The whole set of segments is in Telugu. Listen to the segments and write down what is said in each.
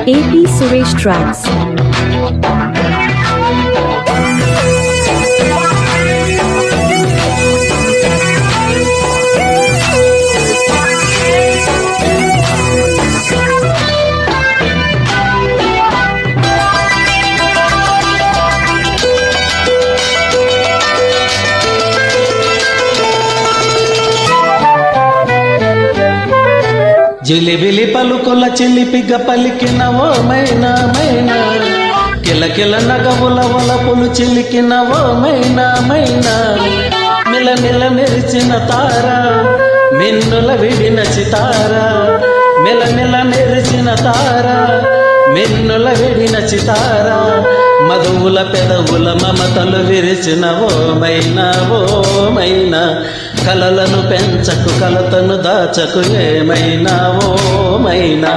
AP Suresh Tracks. జిలిబిలి పలుకుల చిలిపిగ పలికిన ఓ మైనా మైనా, కిలకిల నగవుల వలపులు చిలికిన ఓ మైనా మైనా, మిలమిల మెరిచిన తార మిన్నుల విడిన చితార, మిలమిల మెరిచిన తార మిన్నుల విడిన చితార, మధువుల పెదవుల మమతలు విరిచిన ఓ మైనా ఓ మైనా, కలలను పెంచకు కలతను దాచకు ఏమైనా ఓ మైనా,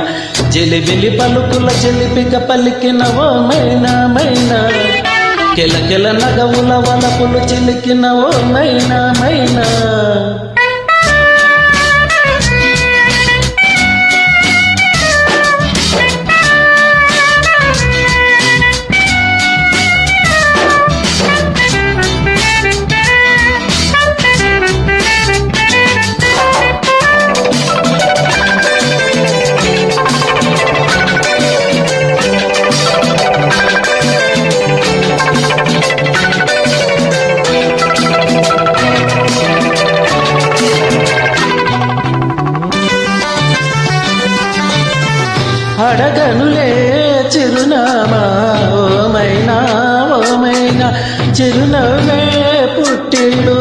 జిలిబిలి పలుకుల చిలిపిగ పలికిన ఓ మైనా మైనా, కిలకిల నగవుల వలపులు చిలికిన ఓ మైనా మైనా. అడగనులే చిరునామా ఓ మైనా ఓ మైనా, చిరునవ్వే పుట్టిల్లు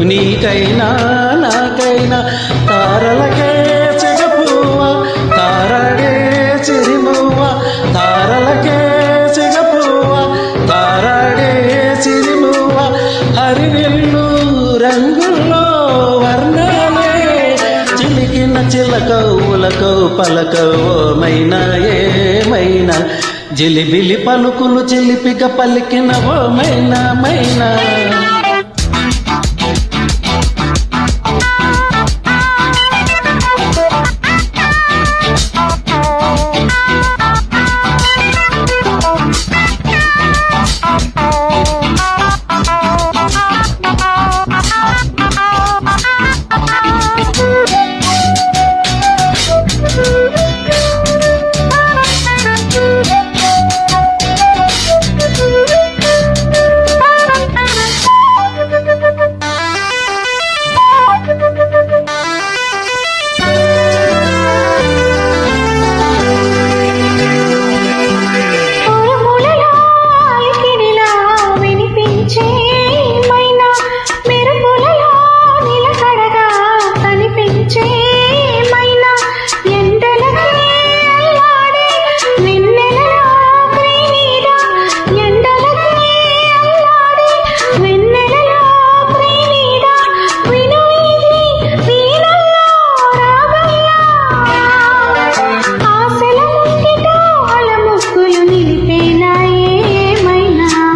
నీకైనా నాకైనా, తారలకే చిగపువ్వ తారాడే చిరిమువ్వ, తారలకే చిగపువ్వ తారాడే చిరిమువ్వ, హరివిల్లు రంగుల్లో వర్ణాలే చిలికిన చిలకవులకో పలకో మైనా ఏమైనా, జిలిబిలి పలుకులు చిలిపిగ పలికిన ఓ మైనా మైనా.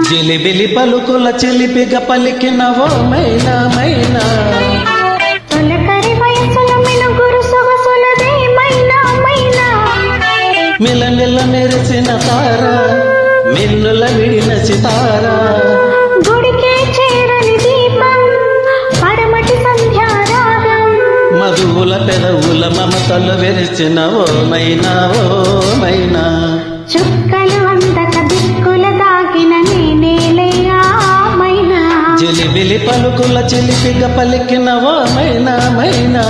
జిలిబిలి పలుకుల చిలిపిగ పలికిన ఓ మైనా మైనా, మిలమిల మెరిసిన తార మిన్నుల విడిన చితార, గుడికే చేరని దీపం పడమటి సంధ్యారాగం, మధువుల పెదవుల మమతలు విరిచిన ఓ మైనా ఓ మైనా, చుక్కలు అందక దిక్కుల దాగిన నేనేలయ్యా మైనా, జిలిబిలి పలుకుల చిలిపిగ పలికిన ఓ మైనా మైనా.